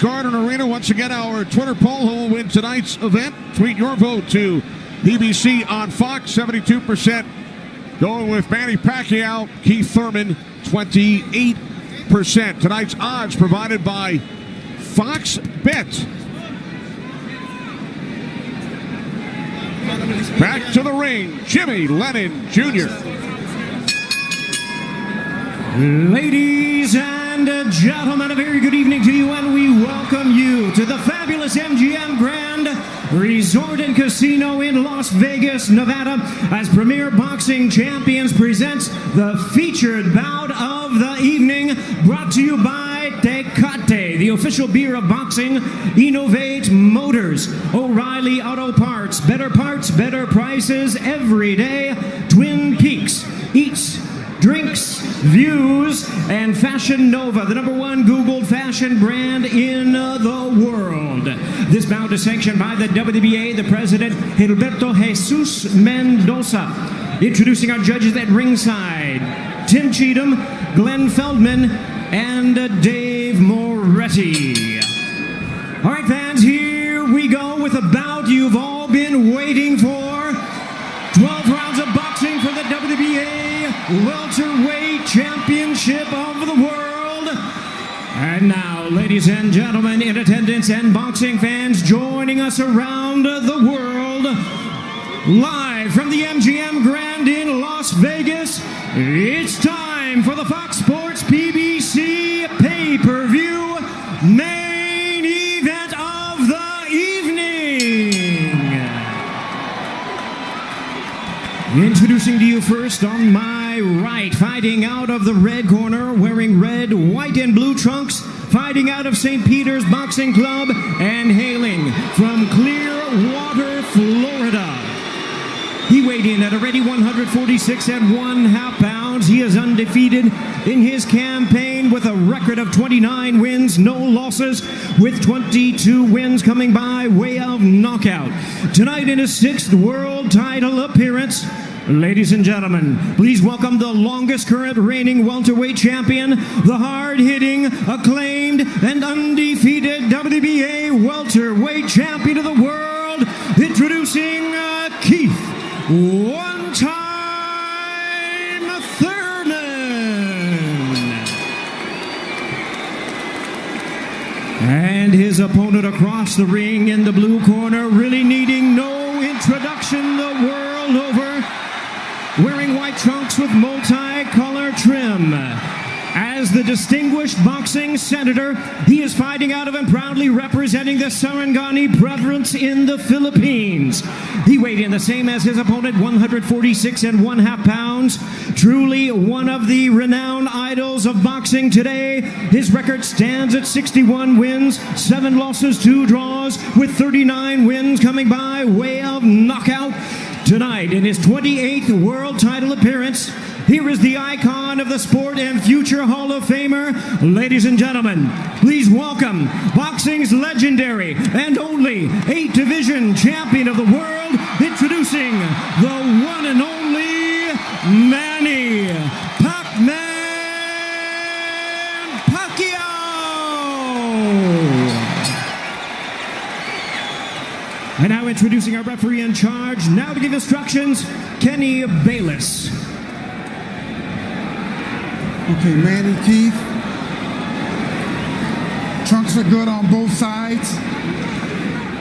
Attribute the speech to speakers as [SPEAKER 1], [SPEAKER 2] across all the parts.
[SPEAKER 1] Garden Arena. Once again, our Twitter poll: who will win tonight's event? Tweet your vote to BBC on Fox. 72% going with Manny Pacquiao. Keith Thurman, 28%. Tonight's odds provided by Fox Bet. Back to the ring, Jimmy Lennon Jr.
[SPEAKER 2] Ladies and gentlemen, a very good evening to you, and we welcome you to the fabulous MGM Grand Resort and Casino in Las Vegas, Nevada, as Premier Boxing Champions presents the featured bout of the evening, brought to you by Tecate, the official beer of boxing, Innovate Motors, O'Reilly Auto Parts, better prices every day, Twin Peaks, Eats, Drinks, Views, and Fashion Nova, the #1 Googled fashion brand in the world. This bout is sanctioned by the WBA, the president, Gilberto Jesus Mendoza. Introducing our judges at ringside, Tim Cheatham, Glenn Feldman, and Dave Moretti. All right, fans, here we go with a bout you've all been waiting for. 12 rounds of boxing for the WBA Welterweight Championship of the world. And now, ladies and gentlemen in attendance and boxing fans joining us around the world, live from the MGM Grand in Las Vegas, it's time for the Fox Sports PBC pay-per-view main event of the evening. Introducing to you first on my right, fighting out of the red corner, wearing red, white, and blue trunks, fighting out of St. Peter's Boxing Club, and hailing from Clearwater, Florida. He weighed in at a ready 146 1/2 pounds. He is undefeated in his campaign with a record of 29 wins, no losses, with 22 wins coming by way of knockout. Tonight in his 6th world title appearance, ladies and gentlemen, please welcome the longest current reigning welterweight champion, the hard-hitting, acclaimed, and undefeated WBA welterweight champion of the world, introducing Keith One-Time Thurman. And his opponent across the ring in the blue corner, really needing no introduction the world over, wearing white trunks with multi-color trim. As the distinguished boxing senator, he is fighting out of and proudly representing the Sarangani Province in the Philippines. He weighed in the same as his opponent, 146 1/2 pounds. Truly one of the renowned idols of boxing today. His record stands at 61 wins, 7 losses, 2 draws, with 39 wins coming by way of knockout. Tonight, in his 28th world title appearance, here is the icon of the sport and future Hall of Famer. Ladies and gentlemen, please welcome boxing's legendary and only 8-division champion of the world, introducing the one and only Manny Pacquiao. And now introducing our referee in charge, now to give instructions, Kenny Bayless.
[SPEAKER 3] Okay, Manny, Keith. Trunks are good on both sides.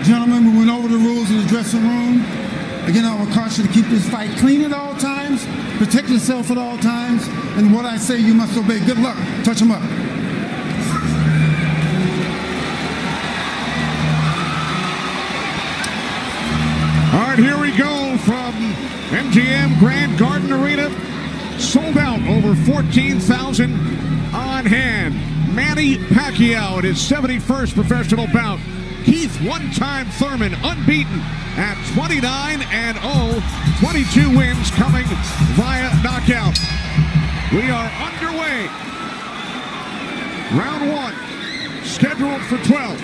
[SPEAKER 3] Gentlemen, we went over the rules in the dressing room. Again, I will caution you to keep this fight clean at all times, protect yourself at all times, and what I say you must obey. Good luck. Touch them up.
[SPEAKER 1] All right, here we go from MGM Grand Garden Arena. Sold out, over 14,000 on hand. Manny Pacquiao at his 71st professional bout. Keith One-Time Thurman, unbeaten at 29-0, 22 wins coming via knockout. We are underway. Round 1, scheduled for 12.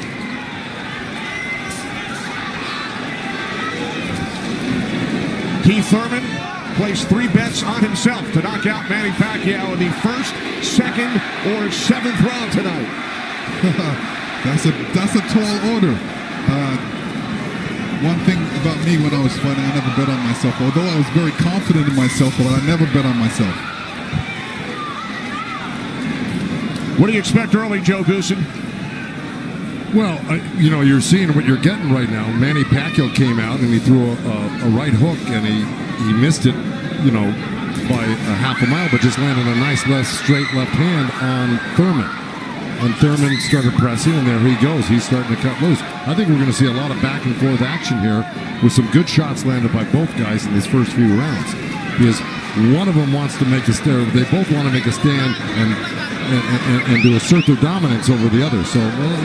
[SPEAKER 1] Keith Thurman placed 3 bets on himself to knock out Manny Pacquiao in the 1st, 2nd, or 7th round tonight.
[SPEAKER 4] That's a tall order. One thing about me when I was fighting, I never bet on myself. Although I was very confident in myself, but I never bet on myself.
[SPEAKER 1] What do you expect early, Joe Goosen?
[SPEAKER 5] Well, you're seeing what you're getting right now. Manny Pacquiao came out and he threw a right hook and he missed it, by a half a mile, but just landed a nice straight left hand on Thurman. And Thurman started pressing, and there he goes. He's starting to cut loose. I think we're going to see a lot of back and forth action here with some good shots landed by both guys in these first few rounds. Because one of them wants to make a stand. They both want to make a stand and to assert their dominance over the other. So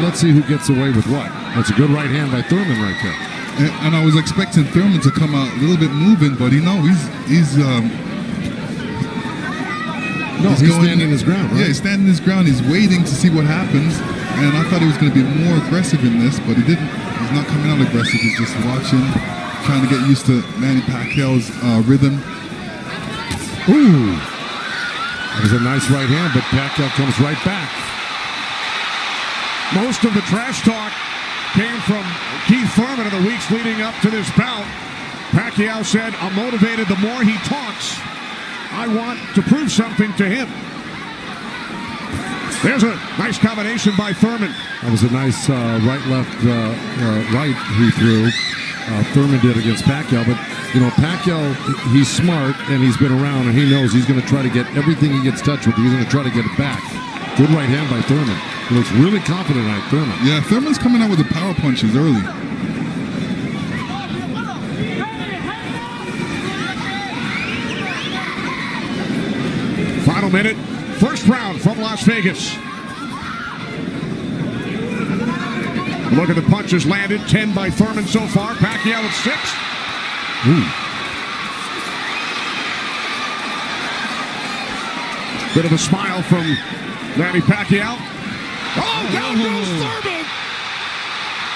[SPEAKER 5] let's see who gets away with what. That's a good right hand by Thurman right there.
[SPEAKER 4] And I was expecting Thurman to come out a little bit moving, but he's
[SPEAKER 5] standing his ground, right?
[SPEAKER 4] Yeah, he's standing his ground. He's waiting to see what happens. And I thought he was going to be more aggressive in this, but he didn't. He's not coming out aggressive. He's just watching, trying to get used to Manny Pacquiao's rhythm.
[SPEAKER 5] Ooh. That was a nice right hand, but Pacquiao comes right back.
[SPEAKER 1] Most of the trash talk came from Keith Thurman in the weeks leading up to this bout. Pacquiao said, "I'm motivated the more he talks. I want to prove something to him." There's a nice combination by Thurman.
[SPEAKER 5] That was a nice right-left right he threw. Thurman did against Pacquiao, but Pacquiao, he's smart and he's been around and he knows he's going to try to get everything he gets touched with. He's going to try to get it back. Good right hand by Thurman. He looks really confident at Thurman.
[SPEAKER 4] Yeah, Thurman's coming out with the power punches early.
[SPEAKER 1] Final minute, first round from Las Vegas. Look at the punches landed, 10 by Thurman so far. Pacquiao at 6.
[SPEAKER 5] Ooh.
[SPEAKER 1] Bit of a smile from Manny Pacquiao. Oh, down goes Thurman!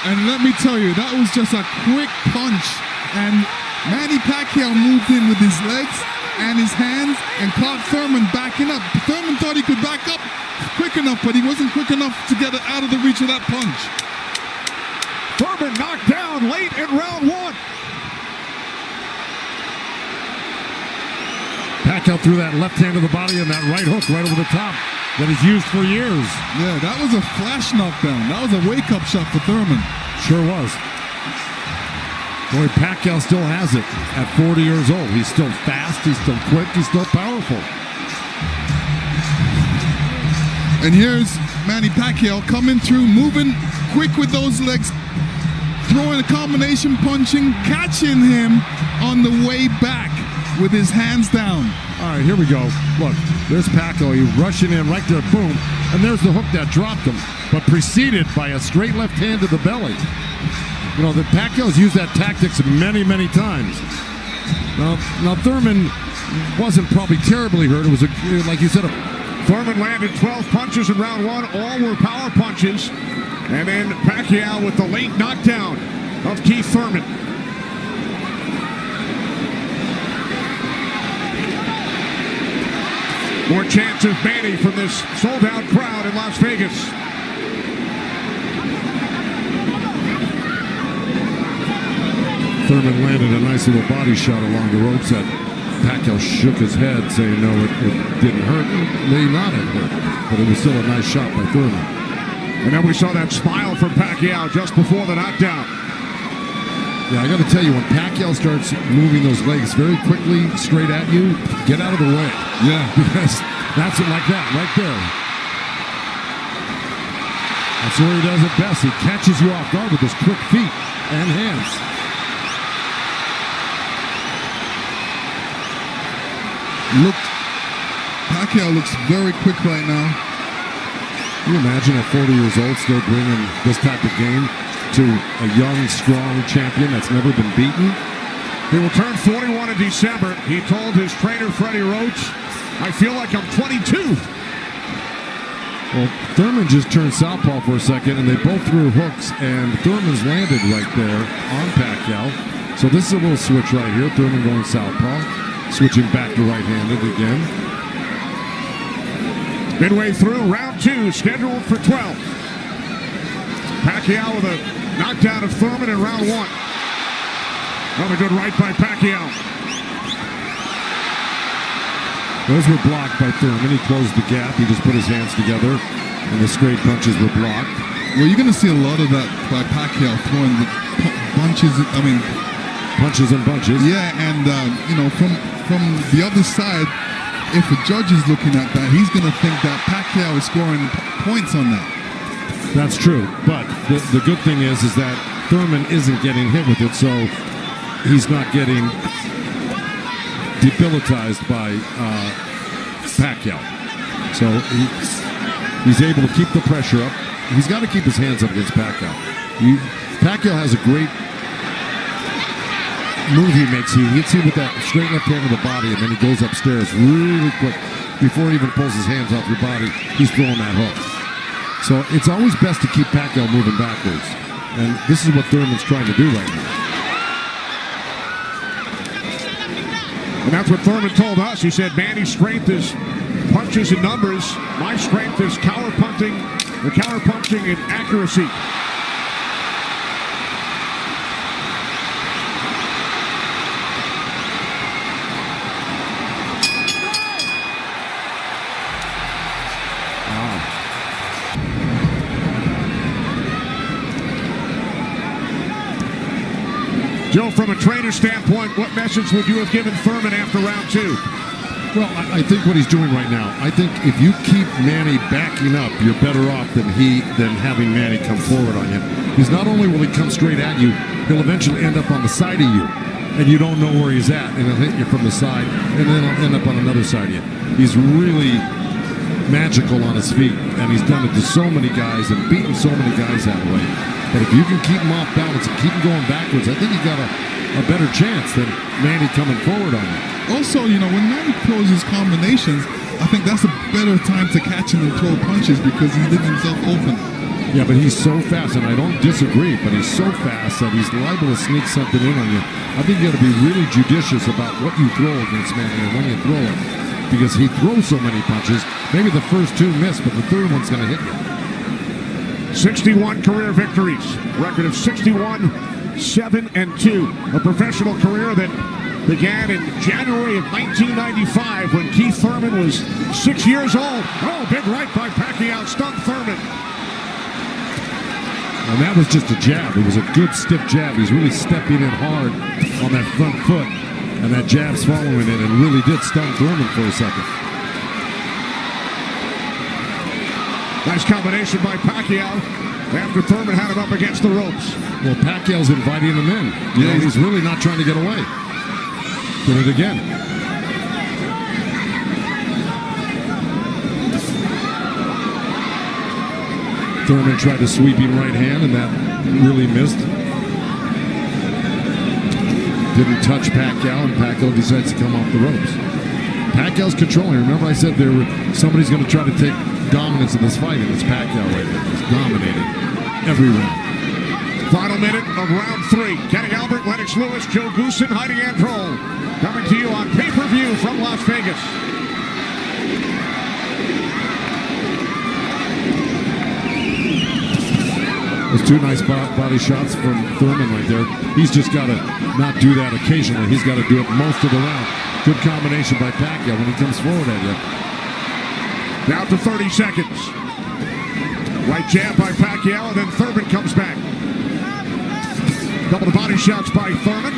[SPEAKER 4] And let me tell you, that was just a quick punch. And Manny Pacquiao moved in with his legs and his hands and caught Thurman backing up. Thurman thought he could back up quick enough, but he wasn't quick enough to get it out of the reach of that punch.
[SPEAKER 1] Thurman knocked down late in round 1.
[SPEAKER 5] Pacquiao threw that left hand to the body and that right hook right over the top that he's used for years.
[SPEAKER 4] Yeah, that was a flash knockdown. That was a wake-up shot for Thurman.
[SPEAKER 5] Sure was. Boy, Pacquiao still has it at 40 years old. He's still fast, he's still quick, he's still powerful.
[SPEAKER 4] And here's Manny Pacquiao coming through, moving quick with those legs, throwing a combination punching, catching him on the way back with his hands down.
[SPEAKER 5] All right, here we go. Look, there's Pacquiao. He's rushing in right there, boom. And there's the hook that dropped him, but preceded by a straight left hand to the belly. The Pacquiao's used that tactics many, many times. Now Thurman wasn't probably terribly hurt. It was, like you said,
[SPEAKER 1] Thurman landed 12 punches in round 1. All were power punches. And then Pacquiao with the late knockdown of Keith Thurman. More chance of Manny from this sold-out crowd in Las Vegas.
[SPEAKER 5] Thurman landed a nice little body shot along the ropes that Pacquiao shook his head, saying no, it didn't hurt. It may not have hurt, but it was still a nice shot by Thurman.
[SPEAKER 1] And then we saw that smile from Pacquiao just before the knockdown.
[SPEAKER 5] Yeah, I got to tell you, when Pacquiao starts moving those legs very quickly straight at you, get out of the way.
[SPEAKER 4] Yeah.
[SPEAKER 5] Because that's it like that, right there. That's where he does it best. He catches you off guard with his quick feet and hands.
[SPEAKER 4] Pacquiao looks very quick right now.
[SPEAKER 5] Can you imagine at 40 years old still bringing this type of game to a young, strong champion that's never been beaten?
[SPEAKER 1] He will turn 41 in December. He told his trainer, Freddie Roach, "I feel like I'm 22.
[SPEAKER 5] Well, Thurman just turned southpaw for a second, and they both threw hooks, and Thurman's landed right there on Pacquiao. So this is a little switch right here. Thurman going southpaw, switching back to right-handed again.
[SPEAKER 1] Midway through round 2, scheduled for 12. Pacquiao with a knockdown of Thurman in round one. Another good right by Pacquiao.
[SPEAKER 5] Those were blocked by Thurman. He closed the gap. He just put his hands together, and the straight punches were blocked.
[SPEAKER 4] Well, you're going to see a lot of that by Pacquiao throwing the punches.
[SPEAKER 5] Punches and bunches.
[SPEAKER 4] Yeah, and from the other side, if a judge is looking at that, he's going to think that Pacquiao is scoring points on that.
[SPEAKER 5] That's true, but the good thing is that Thurman isn't getting hit with it, so he's not getting debilitized by Pacquiao. So he's able to keep the pressure up. He's got to keep his hands up against Pacquiao. Pacquiao has a great move he makes. He hits you with that straight left hand of the body, and then he goes upstairs really quick. Before he even pulls his hands off your body, he's throwing that hook. So it's always best to keep Pacquiao moving backwards. And this is what Thurman's trying to do right now.
[SPEAKER 1] And that's what Thurman told us. He said, Manny's strength is punches and numbers. My strength is counter-punching and accuracy. Joe, from a trainer standpoint, what message would you have given Thurman after round two?
[SPEAKER 5] Well, I think what he's doing right now, I think if you keep Manny backing up, you're better off than having Manny come forward on him. Because not only will he come straight at you, he'll eventually end up on the side of you, and you don't know where he's at, and he'll hit you from the side, and then he'll end up on another side of you. He's really magical on his feet, and he's done it to so many guys and beaten so many guys that way. But if you can keep him off balance and keep him going backwards, I think you got a better chance than Manny coming forward on you.
[SPEAKER 4] Also, when Manny throws his combinations, I think that's a better time to catch him and throw punches because he leaves himself open.
[SPEAKER 5] Yeah, but he's so fast, and I don't disagree, but he's so fast that he's liable to sneak something in on you. I think you got to be really judicious about what you throw against Manny and when you throw it, because he throws so many punches. Maybe the first two miss, but the third one's going to hit you.
[SPEAKER 1] 61 career victories, record of 61, 7-2. A professional career that began in January of 1995 when Keith Thurman was 6 years old. Oh, big right by Pacquiao, stunned Thurman.
[SPEAKER 5] And that was just a jab. It was a good stiff jab. He's really stepping in hard on that front foot, and that jab's following it and really did stun Thurman for a second.
[SPEAKER 1] Nice combination by Pacquiao after Thurman had him up against the ropes.
[SPEAKER 5] Well, Pacquiao's inviting him in. Yeah, he's really not trying to get away. Did it again. Thurman tried to sweeping right hand, and that really missed. Didn't touch Pacquiao, and Pacquiao decides to come off the ropes. Pacquiao's controlling. Remember I said somebody's going to try to take dominance in this fight, and it's Pacquiao right there. He's dominating every round.
[SPEAKER 1] Final minute of round three. Kenny Albert, Lennox Lewis, Joe Goosen, Heidi Androl. Coming to you on pay-per-view from Las Vegas.
[SPEAKER 5] Those two nice body shots from Thurman right there. He's just got to not do that occasionally. He's got to do it most of the round. Good combination by Pacquiao when he comes forward at you.
[SPEAKER 1] Down to 30 seconds. Right jab by Pacquiao, and then Thurman comes back. Couple of body shots by Thurman.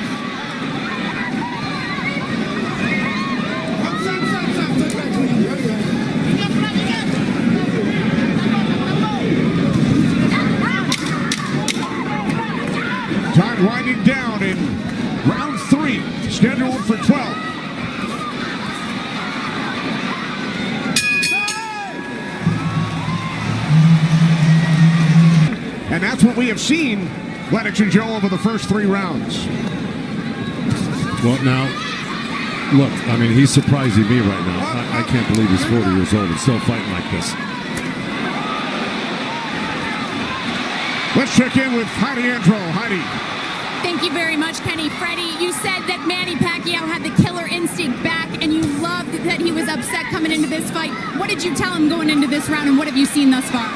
[SPEAKER 1] Time winding down in round three, scheduled for 12. And that's what we have seen, Lennox and Joe, over the first three rounds.
[SPEAKER 5] Well, now, look, I mean, he's surprising me right now. I can't believe he's 40 years old and still fighting like this.
[SPEAKER 1] Let's check in with Heidi Androl. Heidi.
[SPEAKER 6] Thank you very much, Kenny. Freddie, you said that Manny Pacquiao had the killer instinct back, and you loved that he was upset coming into this fight. What did you tell him going into this round, and what have you seen thus far?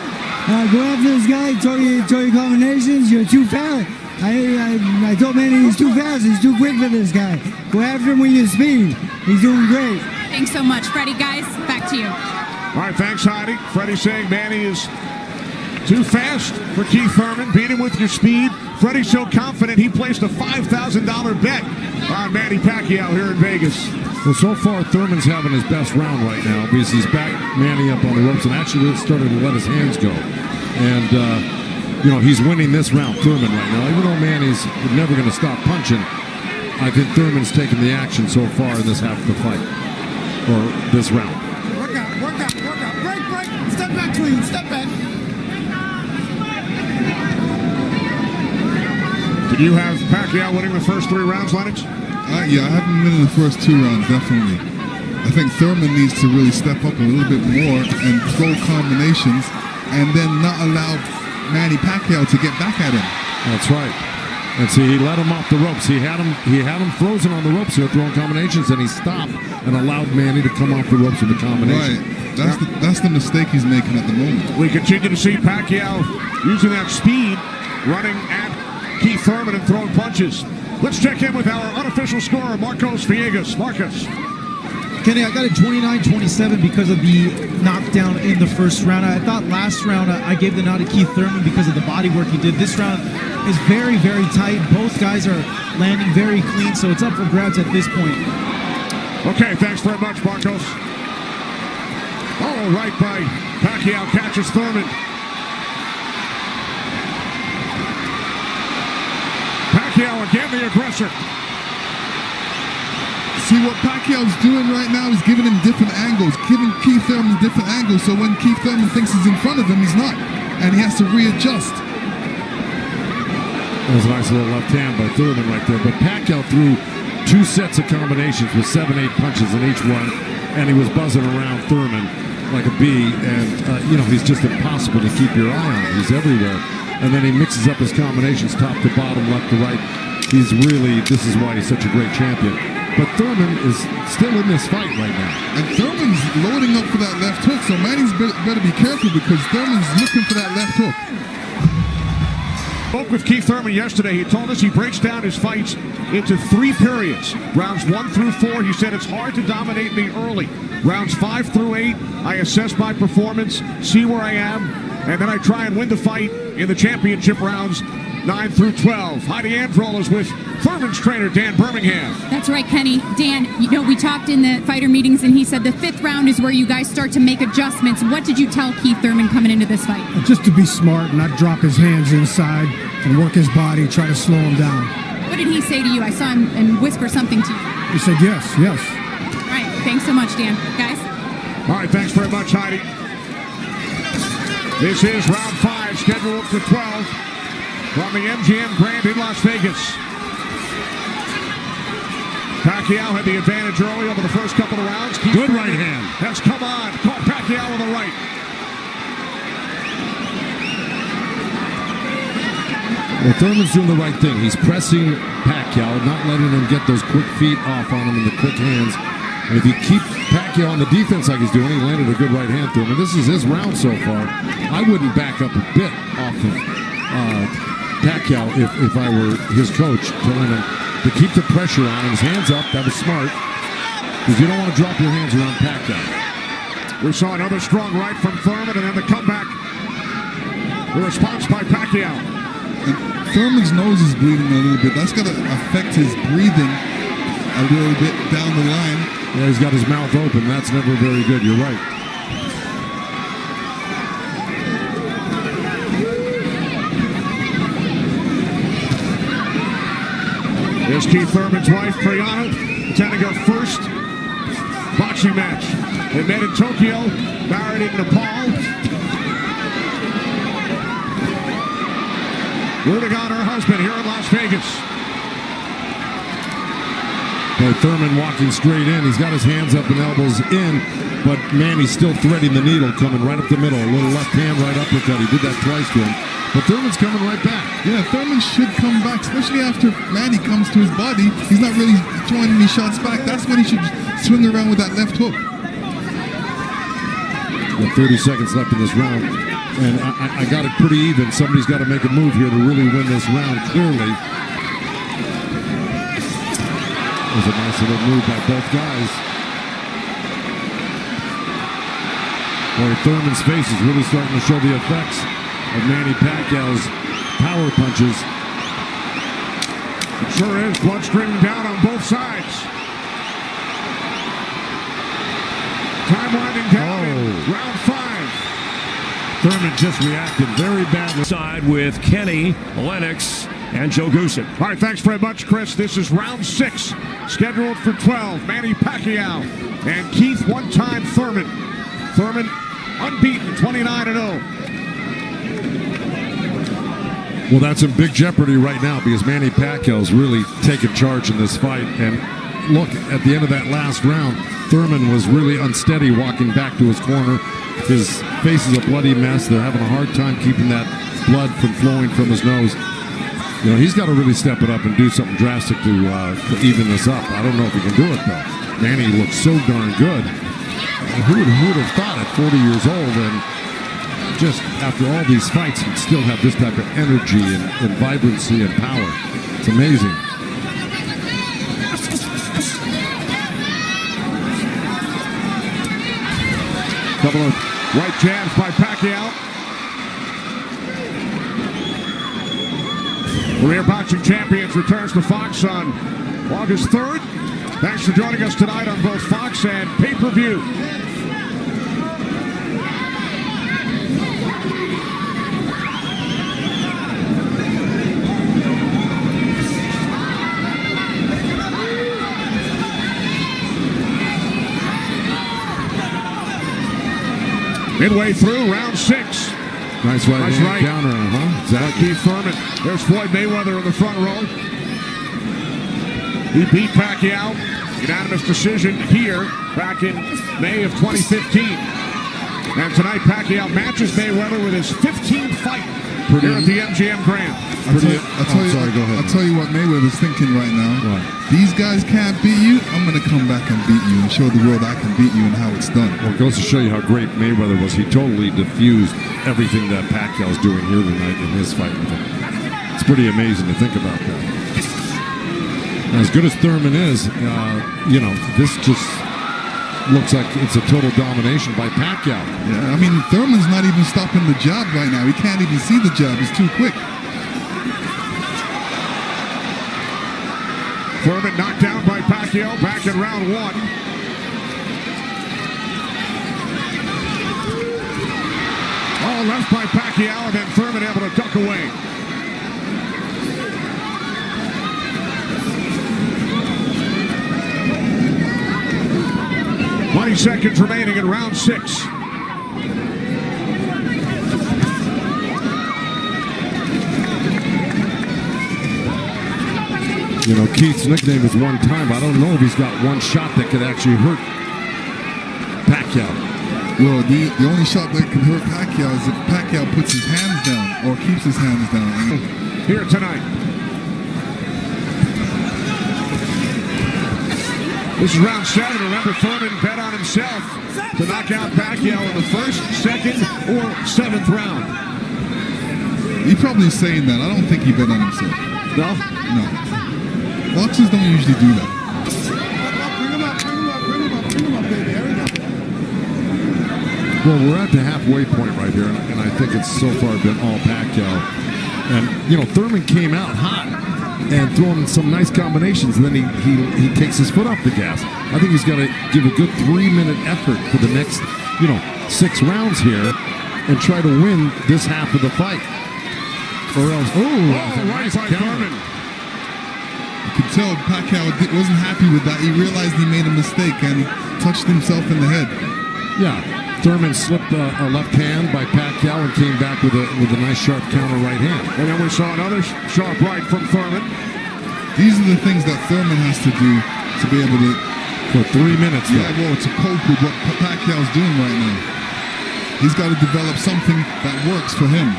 [SPEAKER 7] Go after this guy. Throw your combinations. You're too fast. I told Manny he's too fast. He's too quick for this guy. Go after him with your speed. He's doing great.
[SPEAKER 6] Thanks so much, Freddie. Guys, back to you.
[SPEAKER 1] All right, thanks, Heidi. Freddie saying Manny is too fast for Keith Thurman. Beat him with your speed. Freddie's so confident he placed a $5,000 bet on Manny Pacquiao here in Vegas.
[SPEAKER 5] Well, so far, Thurman's having his best round right now because he's backed Manny up on the ropes and actually started to let his hands go. And, you know, he's winning this round, Thurman, right now. Even though Manny's never going to stop punching, I think Thurman's taken the action so far in this half of the fight, or this round.
[SPEAKER 3] Work out, work out, work out. Break. Step back clean, step back.
[SPEAKER 1] Did you have Pacquiao winning the first 3 rounds, Lennox?
[SPEAKER 4] Yeah, I have him winning the first 2 rounds, definitely. I think Thurman needs to really step up a little bit more and throw combinations and then not allow Manny Pacquiao to get back at him.
[SPEAKER 5] That's right. And see, he let him off the ropes. He had him frozen on the ropes here throwing combinations, and he stopped and allowed Manny to come off the ropes with the combination.
[SPEAKER 4] Right. That's the mistake he's making at the moment.
[SPEAKER 1] We continue to see Pacquiao using that speed, running at Keith Thurman and throwing punches. Let's check in with our unofficial scorer, Marcos Villegas. Marcos.
[SPEAKER 8] Kenny, I got it 29-27 because of the knockdown in the first round. I thought last round I gave the nod to Keith Thurman because of the body work he did. This round is very, very tight. Both guys are landing very clean, so it's up for grabs at this point.
[SPEAKER 1] Okay, thanks very much, Marcos. Oh, right by Pacquiao catches Thurman. Pacquiao again, the aggressor.
[SPEAKER 4] See, what Pacquiao's doing right now is giving him different angles, giving Keith Thurman different angles, so when Keith Thurman thinks he's in front of him, he's not, and he has to readjust.
[SPEAKER 5] That was a nice little left hand by Thurman right there, but Pacquiao threw 2 sets of combinations with 7-8 punches in each one, and he was buzzing around Thurman like a bee, and, you know, he's just impossible to keep your eye on. He's everywhere. And then he mixes up his combinations top to bottom, left to right. He's really, this is why he's such a great champion. But Thurman is still in this fight right now.
[SPEAKER 4] And Thurman's loading up for that left hook, so Manny's better be careful because Thurman's looking for that left hook.
[SPEAKER 1] Spoke with Keith Thurman yesterday. He told us he breaks down his fights into 3 periods. Rounds 1 through 4, he said it's hard to dominate me early. Rounds 5 through 8, I assess my performance, see where I am, and then I try and win the fight in the championship rounds 9 through 12. Heidi Androl is with Thurman's trainer, Dan Birmingham.
[SPEAKER 6] That's right, Kenny. Dan, you know, we talked in the fighter meetings, and he said the 5th round is where you guys start to make adjustments. What did you tell Keith Thurman coming into this fight?
[SPEAKER 2] Just to be smart, not drop his hands inside and work his body, try to slow him down.
[SPEAKER 6] What did he say to you? I saw him and whisper something to you.
[SPEAKER 2] He said yes.
[SPEAKER 6] All right, thanks so much, Dan. Guys?
[SPEAKER 1] All right, thanks very much, Heidi. This is round 5, scheduled for 12 from the MGM Grand in Las Vegas. Pacquiao had the advantage early over the first couple of rounds.
[SPEAKER 5] Good right hand.
[SPEAKER 1] Has come on. Caught Pacquiao with the right.
[SPEAKER 5] Well, Thurman's doing the right thing. He's pressing Pacquiao, not letting him get those quick feet off on him and the quick hands. And if you keep Pacquiao on the defense like he's doing, he landed a good right hand through him. And this is his round so far. I wouldn't back up a bit off of Pacquiao if I were his coach, telling him to keep the pressure on him. His hands up, that was smart. Because you don't want to drop your hands around Pacquiao.
[SPEAKER 1] We saw another strong right from Thurman, and then the comeback. The response by Pacquiao.
[SPEAKER 4] And Thurman's nose is bleeding a little bit. That's going to affect his breathing a little bit down the line.
[SPEAKER 5] Yeah, he's got his mouth open. That's never very good. You're right.
[SPEAKER 1] Here's Keith Thurman's wife, Priyana, attending her first boxing match. They met in Tokyo, married in Nepal. Rooting on her husband here in Las Vegas.
[SPEAKER 5] Boy, Thurman walking straight in. He's got his hands up and elbows in, but Manny's still threading the needle, coming right up the middle. A little left hand, right uppercut. He did that twice to him. But Thurman's coming right back.
[SPEAKER 4] Yeah, Thurman should come back, especially after Manny comes to his body. He's not really throwing any shots back. That's when he should swing around with that left hook.
[SPEAKER 5] With 30 seconds left in this round. And I got it pretty even. Somebody's got to make a move here to really win this round clearly. It was a nice little move by both guys. Boy, Thurman's face is really starting to show the effects of Manny Pacquiao's power punches.
[SPEAKER 1] It sure is. Blood streaming down on both sides. Time winding down in round 5.
[SPEAKER 5] Thurman just reacted very badly.
[SPEAKER 9] Side with Kenny, Lennox, and Joe Goosen.
[SPEAKER 1] All right, thanks very much, Chris. This is round 6, scheduled for 12. Manny Pacquiao and Keith one-time Thurman. Thurman unbeaten, 29-0.
[SPEAKER 5] Well, that's in big jeopardy right now because Manny Pacquiao's really taken charge in this fight. And look, at the end of that last round, Thurman was really unsteady walking back to his corner. His face is a bloody mess. They're having a hard time keeping that blood from flowing from his nose. You know, he's got to really step it up and do something drastic to even this up. I don't know if he can do it, though. Manny looks so darn good. Who would have thought at 40 years old and just after all these fights he'd still have this type of energy and vibrancy and power. It's amazing.
[SPEAKER 1] Couple of right jabs by Pacquiao. Career Boxing Champions returns to Fox on August 3rd. Thanks for joining us tonight on both Fox and pay-per-view. Midway through round 6.
[SPEAKER 5] Nice right counter, huh?
[SPEAKER 1] Exactly. Keith Thurman. There's Floyd Mayweather in the front row. He beat Pacquiao. Unanimous decision here back in May of 2015. And tonight Pacquiao matches Mayweather with his 15th fight here at the MGM Grand.
[SPEAKER 4] I'll tell you what Mayweather's thinking right now.
[SPEAKER 5] What?
[SPEAKER 4] These guys can't beat you. I'm going to come back and beat you and show the world I can beat you and how it's done.
[SPEAKER 5] Well, it goes to show you how great Mayweather was. He totally diffused everything that Pacquiao's doing here tonight in his fight with him. It's pretty amazing to think about that. As good as Thurman is, you know, this just looks like it's a total domination by Pacquiao.
[SPEAKER 4] Yeah, I mean, Thurman's not even stopping the jab right now. He can't even see the jab. It's too quick.
[SPEAKER 1] Thurman knocked down by Pacquiao back in round 1. All left by Pacquiao, and then Thurman able to duck away. Seconds remaining in round 6.
[SPEAKER 5] You know, Keith's nickname is one time. I don't know if he's got one shot that could actually hurt Pacquiao.
[SPEAKER 4] Well, the only shot that can hurt Pacquiao is if Pacquiao puts his hands down or keeps his hands down.
[SPEAKER 1] Here tonight. This is round 7. Remember, Thurman bet on himself to knock out Pacquiao in the 1st, 2nd, or 7th round.
[SPEAKER 4] He's probably saying that. I don't think he bet on himself.
[SPEAKER 1] No?
[SPEAKER 4] No. Boxers don't usually do that.
[SPEAKER 3] Bring him up, baby. There we go.
[SPEAKER 5] Well, we're at the halfway point right here, and I think it's so far been all Pacquiao. And, you know, Thurman came out hot and throwing some nice combinations, and then he takes his foot off the gas. I think he's got to give a good 3-minute effort for the next, 6 rounds here and try to win this half of the fight. Or else,
[SPEAKER 1] right by Thurman.
[SPEAKER 4] You could tell Pacquiao wasn't happy with that. He realized he made a mistake and touched himself in the head.
[SPEAKER 5] Yeah, Thurman slipped a left hand by Pacquiao and came back with a nice sharp counter right hand.
[SPEAKER 1] And then we saw another sharp right from Thurman.
[SPEAKER 4] These are the things that Thurman has to do to be able to...
[SPEAKER 5] For 3 minutes,
[SPEAKER 4] yeah, well, to cope with what Pacquiao's doing right now. He's got to develop something that works for him.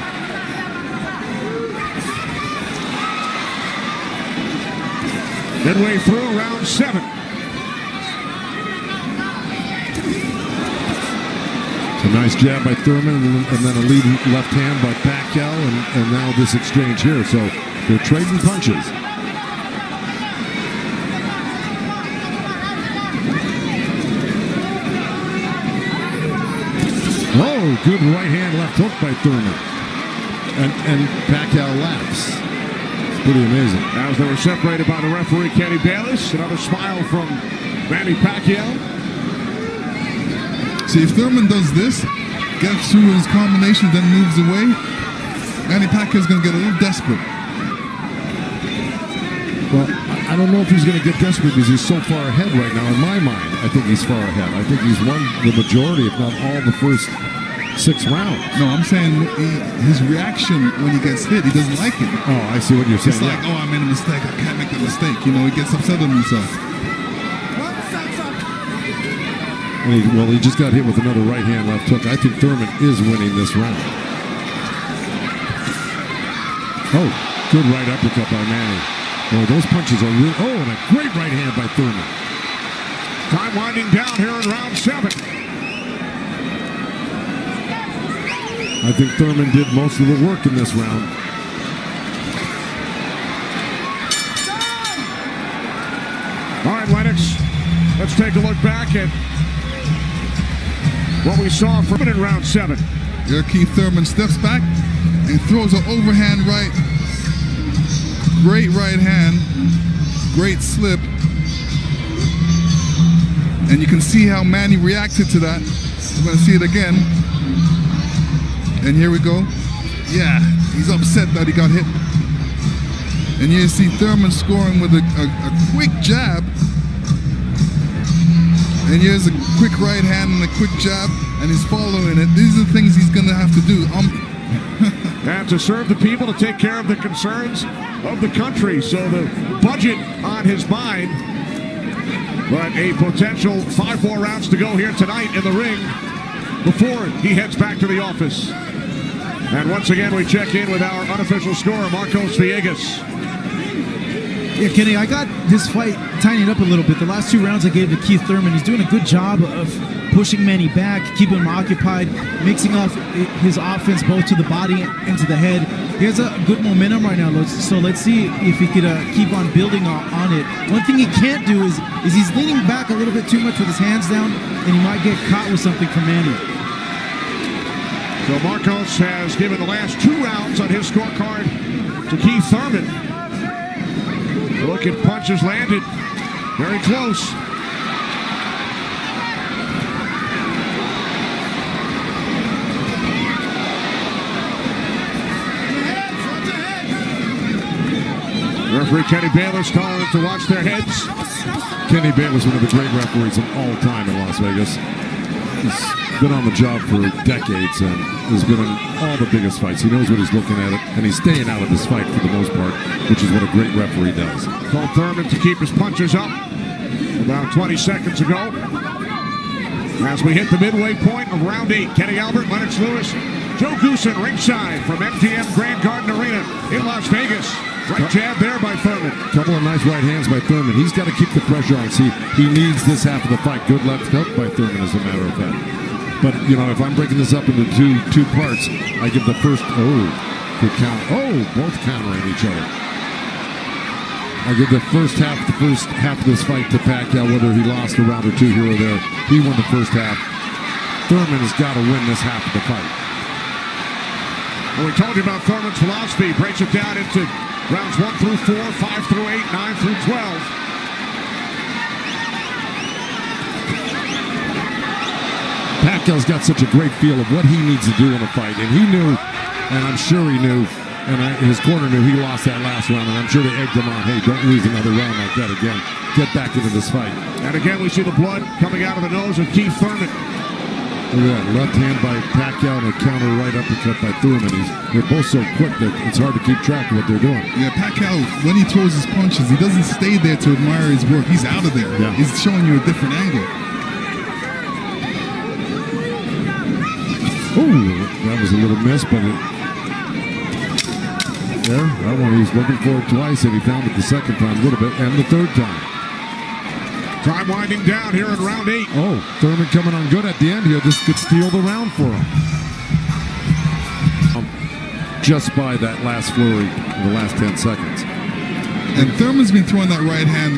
[SPEAKER 1] Midway through round 7.
[SPEAKER 5] A nice jab by Thurman, and then a lead left hand by Pacquiao, and now this exchange here. So they're trading punches. Oh, good right hand, left hook by Thurman. And Pacquiao laughs. It's pretty amazing.
[SPEAKER 1] As they were separated by the referee, Kenny Bayless. Another smile from Manny Pacquiao.
[SPEAKER 4] See, if Thurman does this, gets through his combination, then moves away, Manny Pacquiao's going to get a little desperate.
[SPEAKER 5] Well, I don't know if he's going to get desperate because he's so far ahead right now. In my mind, I think he's far ahead. I think he's won the majority, if not all, the first 6 rounds.
[SPEAKER 4] No, I'm saying his reaction when he gets hit, he doesn't like it.
[SPEAKER 5] Oh, I see what you're saying.
[SPEAKER 4] It's like, oh, I made a mistake. I can't make that mistake. You know, he gets upset with himself.
[SPEAKER 5] And he just got hit with another right hand, left hook. I think Thurman is winning this round. Oh, good right uppercut by Manny. Boy, those punches are real. Oh, and a great right hand by Thurman.
[SPEAKER 1] Time winding down here in round 7.
[SPEAKER 5] I think Thurman did most of the work in this round.
[SPEAKER 1] All right, Lennox, let's take a look back at what we saw from in round 7.
[SPEAKER 4] Here, Keith Thurman steps back and throws an overhand right. Great right hand. Great slip. And you can see how Manny reacted to that. We're going to see it again. And here we go. Yeah, he's upset that he got hit. And you see Thurman scoring with a quick jab. And here's a quick right hand and a quick jab, and he's following it. These are the things he's going to have to do.
[SPEAKER 1] And to serve the people, to take care of the concerns of the country. So the budget on his mind. But a potential 5 more rounds to go here tonight in the ring before he heads back to the office. And once again, we check in with our unofficial scorer, Marcos Villegas.
[SPEAKER 8] Yeah, Kenny, I got this fight tightening up a little bit. The last 2 rounds I gave to Keith Thurman. He's doing a good job of pushing Manny back, keeping him occupied, mixing off his offense both to the body and to the head. He has a good momentum right now, so let's see if he could keep on building on it. One thing he can't do is he's leaning back a little bit too much with his hands down, and he might get caught with something from Manny.
[SPEAKER 1] So Marcos has given the last 2 rounds on his scorecard to Keith Thurman. Look at punches landed. Very close. Referee Kenny Bayless telling them to watch their heads.
[SPEAKER 5] Kenny Bayless, one of the great referees of all time in Las Vegas. He's been on the job for decades and has been in all the biggest fights. He knows what he's looking at, and he's staying out of this fight for the most part, which is what a great referee does.
[SPEAKER 1] Told Thurman to keep his punches up about 20 seconds ago. As we hit the midway point of round 8, Kenny Albert, Lennox Lewis, Joe Goosen ringside from MGM Grand Garden Arena in Las Vegas. Right jab there by Thurman.
[SPEAKER 5] Couple of nice right hands by Thurman. He's got to keep the pressure on. See, he needs this half of the fight. Good left hook by Thurman, as a matter of fact. But, you know, if I'm breaking this up into two parts, I give the first, good count. Oh, both countering each other. I give the first half of this fight to Pacquiao, whether he lost a round or 2 here or there. He won the first half. Thurman has got to win this half of the fight.
[SPEAKER 1] Well, we told you about Thurman's philosophy. Breaks it down into rounds 1 through 4, 5 through 8, 9 through 12.
[SPEAKER 5] Pacquiao's got such a great feel of what he needs to do in a fight, and he knew, and I'm sure he knew, and his corner knew he lost that last round, and I'm sure they egged him on, hey, don't lose another round like that again. Get back into this fight.
[SPEAKER 1] And again, we see the blood coming out of the nose of Keith Thurman.
[SPEAKER 5] Look at that, left hand by Pacquiao and a counter right uppercut by Thurman. They're both so quick that it's hard to keep track of what they're doing.
[SPEAKER 4] Yeah, Pacquiao, when he throws his punches, he doesn't stay there to admire his work. He's out of there.
[SPEAKER 5] Yeah.
[SPEAKER 4] He's showing you a different angle.
[SPEAKER 5] Ooh, that was a little miss, but that one he was looking for it twice, and he found it the second time a little bit, and the third time.
[SPEAKER 1] Time winding down here in round 8.
[SPEAKER 5] Oh, Thurman coming on good at the end here. This could steal the round for him. Just by that last flurry in the last 10 seconds.
[SPEAKER 4] And Thurman's been throwing that right hand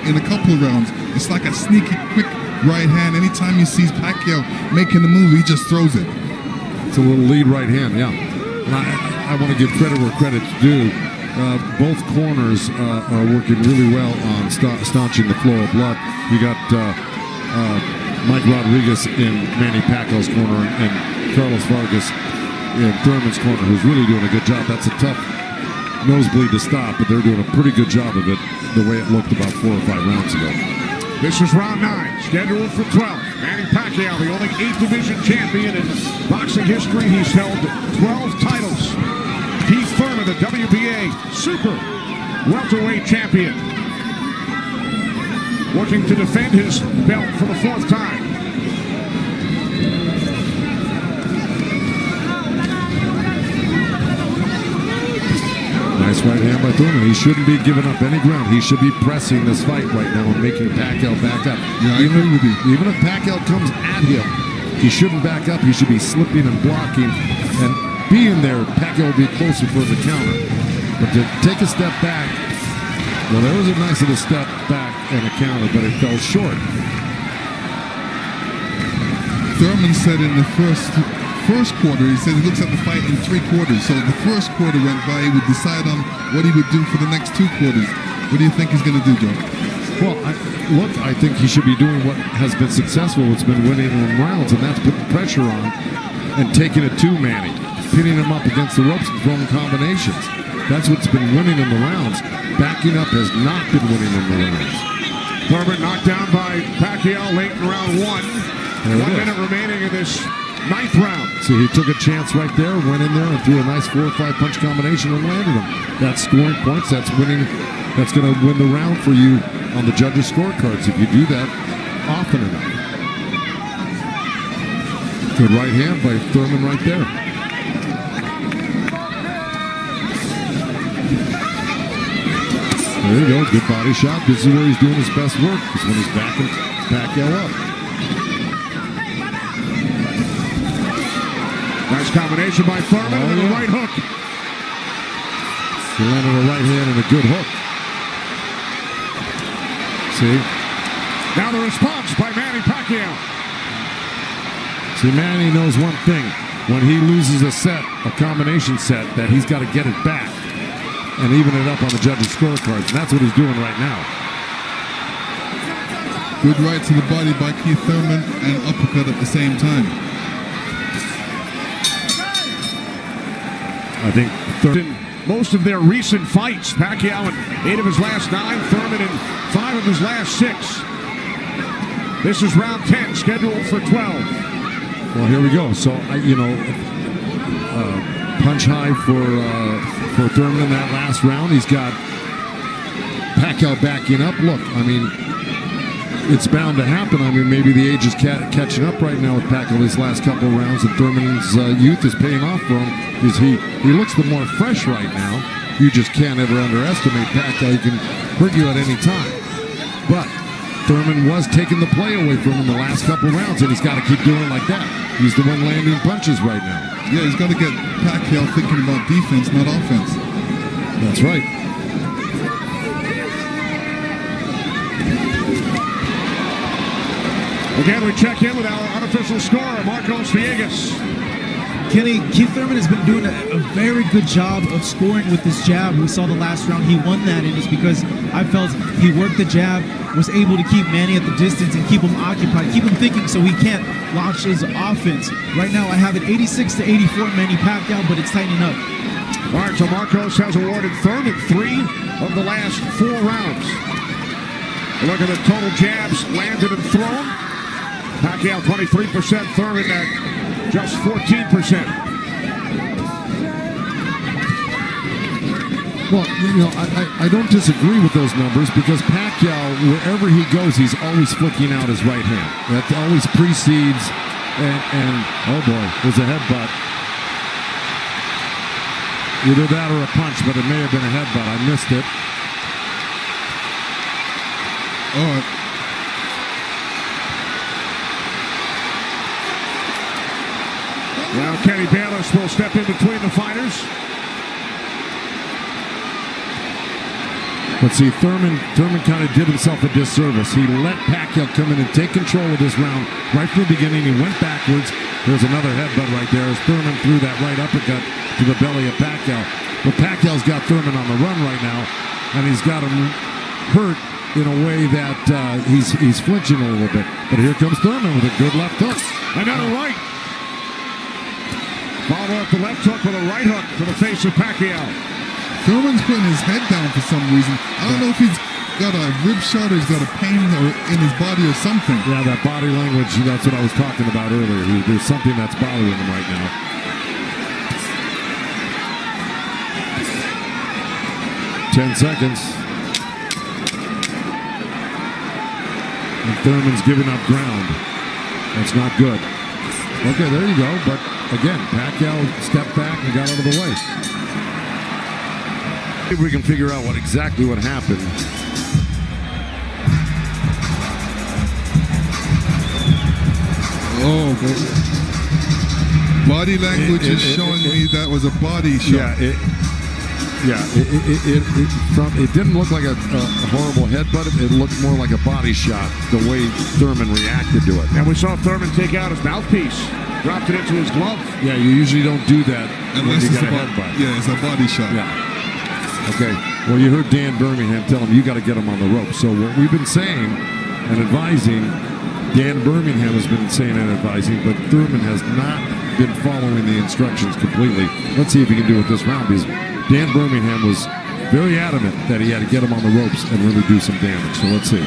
[SPEAKER 4] in a couple of rounds. It's like a sneaky, quick right hand. Anytime he sees Pacquiao making the move, he just throws it.
[SPEAKER 5] It's a little lead right hand, yeah. And I want to give credit where credit's due. Both corners are working really well on staunching the flow of blood. You got Mike Rodriguez in Manny Pacquiao's corner and Carlos Vargas in Thurman's corner, who's really doing a good job. That's a tough nosebleed to stop, but they're doing a pretty good job of it the way it looked about 4 or 5 rounds ago.
[SPEAKER 1] This is round 9, scheduled for 12. Manny Pacquiao, the only 8th division champion in boxing history. He's held 12 titles. Keith Thurman, the WBA super welterweight champion, working to defend his belt for the 4th time.
[SPEAKER 5] Nice right hand by Thurman. He shouldn't be giving up any ground. He should be pressing this fight right now and making Pacquiao back up.
[SPEAKER 4] Yeah, I agree with you.
[SPEAKER 5] Even if Pacquiao comes at him, he shouldn't back up. He should be slipping and blocking. And being there, Pacquiao will be closer for the counter. But to take a step back, well, there was a nice little step back and a counter, but it fell short.
[SPEAKER 4] Thurman said in the first quarter, he said he looks at the fight in 3 quarters. So the first quarter went by, he would decide on what he would do for the next 2 quarters. What do you think he's going to do, Joe?
[SPEAKER 5] Well, I think he should be doing what has been successful, what's been winning in rounds, and that's putting pressure on and taking it to Manny, pinning him up against the ropes and throwing combinations. That's what's been winning in the rounds. Backing up has not been winning in the rounds.
[SPEAKER 1] Thurman knocked down by Pacquiao late in round 1. 1 minute remaining in this 9th round.
[SPEAKER 5] See, he took a chance right there, went in there and threw a nice 4 or 5 punch combination and landed him. That's scoring points. That's winning. That's going to win the round for you on the judges' scorecards if you do that often enough. Good right hand by Thurman right there. There you go. Good body shot. This is where he's doing his best work. Is when he's backing Pacquiao up.
[SPEAKER 1] Nice combination by Thurman and a right hook.
[SPEAKER 5] He landed a right hand and a good hook. See?
[SPEAKER 1] Now the response by Manny Pacquiao.
[SPEAKER 5] See, Manny knows one thing. When he loses a set, a combination set, that he's got to get it back and even it up on the judges' scorecards. And that's what he's doing right now.
[SPEAKER 4] Good right to the body by Keith Thurman and uppercut at the same time.
[SPEAKER 5] I think Thurman.
[SPEAKER 1] Most of their recent fights, Pacquiao in 8 of his last 9, Thurman in 5 of his last 6. This is round 10, scheduled for 12.
[SPEAKER 5] Well, here we go. So, punch high for Thurman in that last round. He's got Pacquiao backing up. Look, I mean, it's bound to happen. I mean, maybe the age is catching up right now with Pacquiao these last couple of rounds, and Thurman's youth is paying off for him because he looks the more fresh right now. You just can't ever underestimate Pacquiao. He can hurt you at any time. But Thurman was taking the play away from him the last couple of rounds, and he's got to keep doing it like that. He's the one landing punches right now.
[SPEAKER 4] Yeah, he's got to get Pacquiao thinking about defense, not offense.
[SPEAKER 5] That's right.
[SPEAKER 1] Again, we check in with our unofficial scorer, Marcos Villegas.
[SPEAKER 8] Kenny, Keith Thurman has been doing a very good job of scoring with this jab. We saw the last round he won that, and it's because I felt he worked the jab, was able to keep Manny at the distance and keep him occupied, keep him thinking so he can't launch his offense. Right now, I have it 86-84 Manny Pacquiao, but it's tightening up.
[SPEAKER 1] All right, so Marcos has awarded Thurman 3 of the last 4 rounds. Look at the total jabs landed and thrown. Pacquiao 23%, Thurman at just 14%.
[SPEAKER 5] Well, I don't disagree with those numbers because Pacquiao, wherever he goes, he's always flicking out his right hand. That always precedes, and oh boy, there's a headbutt. Either that or a punch, but it may have been a headbutt. I missed it.
[SPEAKER 4] Oh,
[SPEAKER 1] Now Kenny Bayless will step in between the fighters.
[SPEAKER 5] But see, Thurman kind of did himself a disservice. He let Pacquiao come in and take control of this round right from the beginning. He went backwards. There's another headbutt right there as Thurman threw that right uppercut to the belly of Pacquiao. But Pacquiao's got Thurman on the run right now, and he's got him hurt in a way that he's flinching a little bit. But here comes Thurman with a good left hook.
[SPEAKER 1] Another right. Follow up the left hook with a right hook to the face of Pacquiao.
[SPEAKER 4] Thurman's putting his head down for some reason. I don't know if he's got a rib shot or he's got a pain in his body or something.
[SPEAKER 5] Yeah, that body language, that's what I was talking about earlier. There's something that's bothering him right now. Ten seconds. And Thurman's giving up ground. That's not good. Okay, there you go. But again, Pacquiao stepped back and got out of the way. If we can figure out exactly what happened.
[SPEAKER 4] Oh, body language is showing me that was a body shot.
[SPEAKER 5] It didn't look like a horrible headbutt. It looked more like a body shot, the way Thurman reacted to it.
[SPEAKER 1] And we saw Thurman take out his mouthpiece, dropped it into his glove.
[SPEAKER 5] Yeah, you usually don't do that
[SPEAKER 4] Unless
[SPEAKER 5] when you
[SPEAKER 4] it's
[SPEAKER 5] get a headbutt.
[SPEAKER 4] Yeah, it's a body shot.
[SPEAKER 5] Yeah. Okay. Well, you heard Dan Birmingham tell him you got to get him on the rope. So what we've been saying and advising, Dan Birmingham has been saying and advising, but Thurman has not been following the instructions completely. Let's see if he can do it this round, because Dan Birmingham was very adamant that he had to get him on the ropes and really do some damage. So let's see.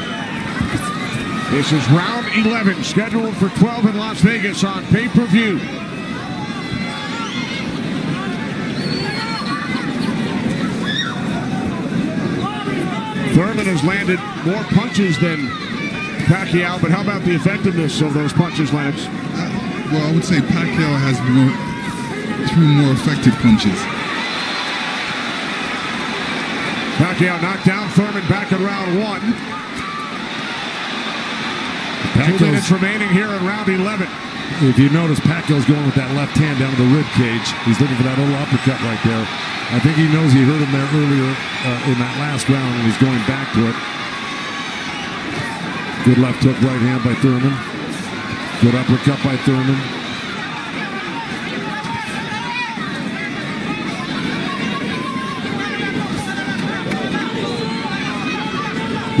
[SPEAKER 1] This is round 11, scheduled for 12 in Las Vegas on pay-per-view. Thurman has landed more punches than Pacquiao, but how about the effectiveness of those punches, Lennox?
[SPEAKER 4] Well, I would say Pacquiao has threw more effective punches.
[SPEAKER 1] Pacquiao knocked down Thurman back in round 1. 2 minutes remaining here in round 11.
[SPEAKER 5] If you notice, Pacquiao's going with that left hand down to the rib cage. He's looking for that little uppercut right there. I think he knows he hurt him there earlier in that last round, and he's going back to it. Good left hook, right hand by Thurman. Good uppercut by Thurman.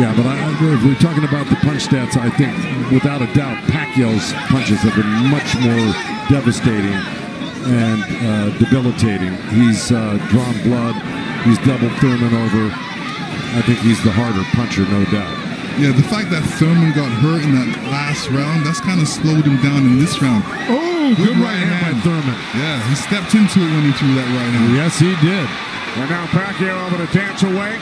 [SPEAKER 5] Yeah, but if we're talking about the punch stats, I think without a doubt Pacquiao's punches have been much more devastating and debilitating. He's drawn blood. He's doubled Thurman over. I think he's the harder puncher, no doubt.
[SPEAKER 4] Yeah, the fact that Thurman got hurt in that last round, that's kind of slowed him down in this round.
[SPEAKER 5] Oh, good right hand by Thurman.
[SPEAKER 4] Yeah, he stepped into it when he threw that right hand.
[SPEAKER 5] Yes, he did.
[SPEAKER 1] And now Pacquiao able to dance away.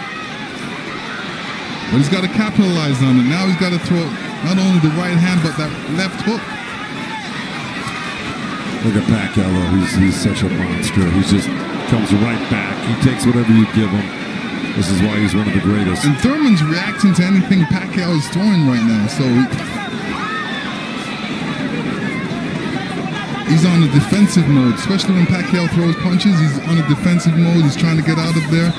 [SPEAKER 4] But he's got to capitalize on it. Now he's got to throw not only the right hand, but that left hook.
[SPEAKER 5] Look at Pacquiao, he's such a monster. He just comes right back. He takes whatever you give him. This is why he's one of the greatest.
[SPEAKER 4] And Thurman's reacting to anything Pacquiao is throwing right now. So he's on a defensive mode, especially when Pacquiao throws punches. He's on a defensive mode. He's trying to get out of there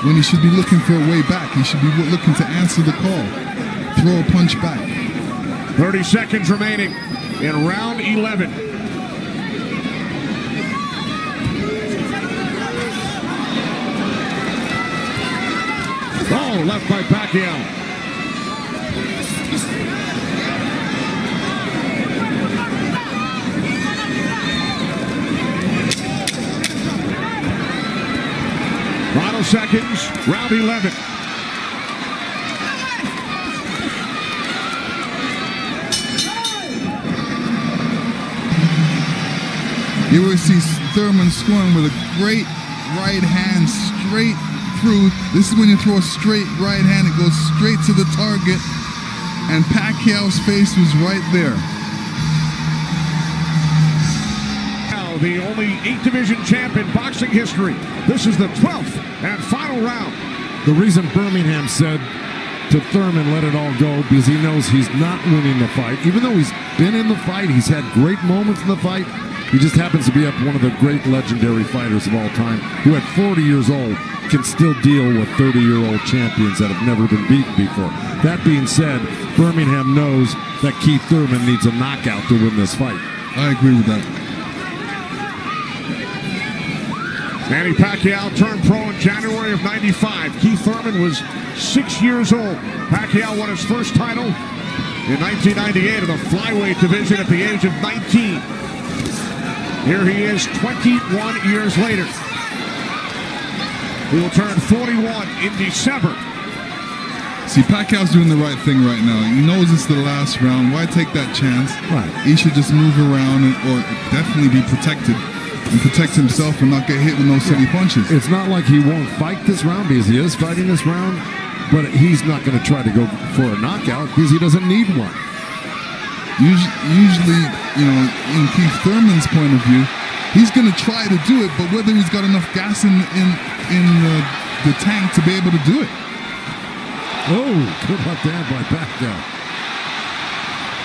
[SPEAKER 4] when he should be looking for a way back. He should be looking to answer the call. Throw a punch back.
[SPEAKER 1] 30 seconds remaining in round 11. Oh, left by Pacquiao. Final seconds, round 11.
[SPEAKER 4] You will see Thurman scoring with a great right hand straight through. This is when you throw a straight right hand, it goes straight to the target, and Pacquiao's face was right there.
[SPEAKER 1] Now the only 8th division champ in boxing history. This is the 12th and final round.
[SPEAKER 5] The reason Birmingham said to Thurman, let it all go, because he knows he's not winning the fight. Even though he's been in the fight, he's had great moments in the fight, He just happens to be up one of the great legendary fighters of all time, who at 40 years old can still deal with 30-year-old champions that have never been beaten before. That being said, Birmingham knows that Keith Thurman needs a knockout to win this fight.
[SPEAKER 4] I agree with that.
[SPEAKER 1] Manny Pacquiao turned pro in January of '95. Keith Thurman was 6 years old. Pacquiao won his first title in 1998 in the flyweight division at the age of 19. Here he is 21 years later. He will turn 41 in December.
[SPEAKER 4] See, Pacquiao's doing the right thing right now. He knows it's the last round. Why take that chance?
[SPEAKER 5] Right.
[SPEAKER 4] He should just move around or definitely be protected and protect himself and not get hit with no silly punches.
[SPEAKER 5] It's not like he won't fight this round, because he is fighting this round, but he's not going to try to go for a knockout because he doesn't need one.
[SPEAKER 4] Usually, you know, in Keith Thurman's point of view, he's going to try to do it, but whether he's got enough gas in the tank to be able to do it.
[SPEAKER 5] Oh, good left hand by Pacquiao.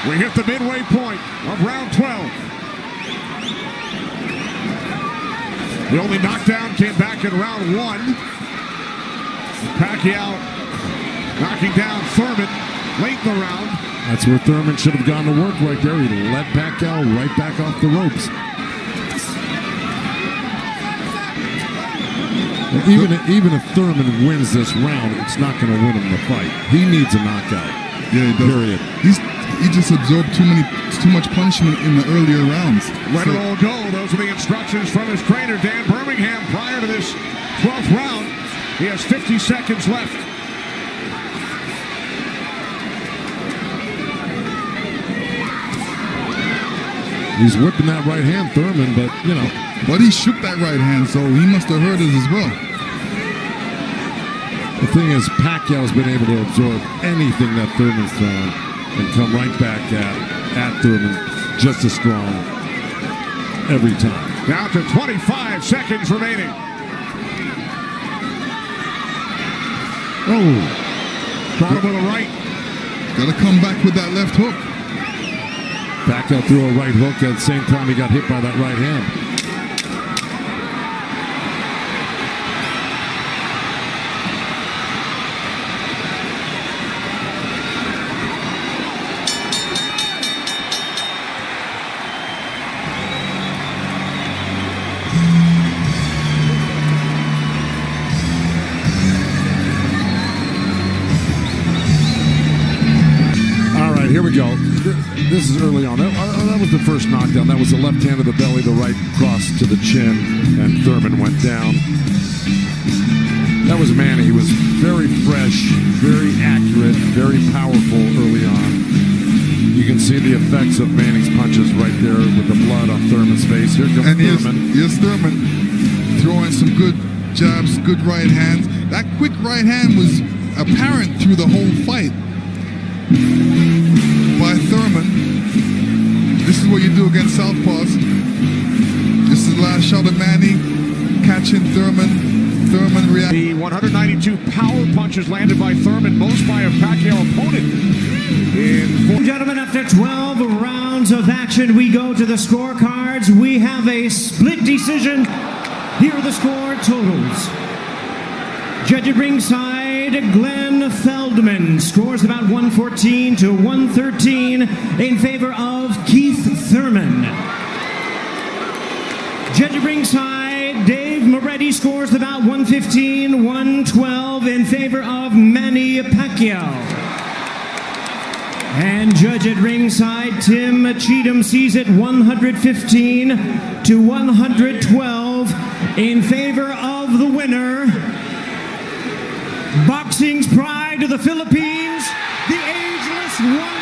[SPEAKER 1] We hit the midway point of round 12. The only knockdown came back in round 1. Pacquiao knocking down Thurman late in the round.
[SPEAKER 5] That's where Thurman should have gone to work right there. He let Pacquiao right back off the ropes. Even if Thurman wins this round, it's not going to win him the fight. He needs a knockout.
[SPEAKER 4] Yeah, he does.
[SPEAKER 5] Period.
[SPEAKER 4] He just absorbed too much punishment in the earlier rounds.
[SPEAKER 1] Let it all go. Those are the instructions from his trainer, Dan Birmingham, prior to this 12th round. He has 50 seconds left.
[SPEAKER 5] He's whipping that right hand, Thurman, but, you know.
[SPEAKER 4] But he shook that right hand, so he must have heard it as well.
[SPEAKER 5] The thing is, Pacquiao's been able to absorb anything that Thurman's thrown and come right back at Thurman just as strong every time.
[SPEAKER 1] Down to 25 seconds remaining.
[SPEAKER 5] Oh.
[SPEAKER 1] Caught him with a right.
[SPEAKER 4] Got to come back with that left hook.
[SPEAKER 5] Pacquiao threw a right hook at the same time he got hit by that right hand. Here we go. This is early on. That was the first knockdown. That was the left hand to the belly, the right cross to the chin, and Thurman went down. That was Manny. He was very fresh, very accurate, very powerful early on. You can see the effects of Manny's punches right there with the blood on Thurman's face. Here comes Thurman.
[SPEAKER 4] Yes, Thurman throwing some good jabs, good right hands. That quick right hand was apparent through the whole fight by Thurman. This is what you do against southpaws. This is the last shot of Manny catching Thurman. Thurman reacting.
[SPEAKER 1] The 192 power punches landed by Thurman, most by a Pacquiao opponent.
[SPEAKER 2] Gentlemen, after 12 rounds of action, we go to the scorecards. We have a split decision. Here are the score totals. Judge at ringside, Glenn Feldman scores about 114 to 113 in favor of Keith Thurman. Judge at ringside, Dave Moretti scores about 115, 112 in favor of Manny Pacquiao. And judge at ringside, Tim Cheatham sees it 115 to 112 in favor of the winner. Boxing's pride of the Philippines, the ageless one.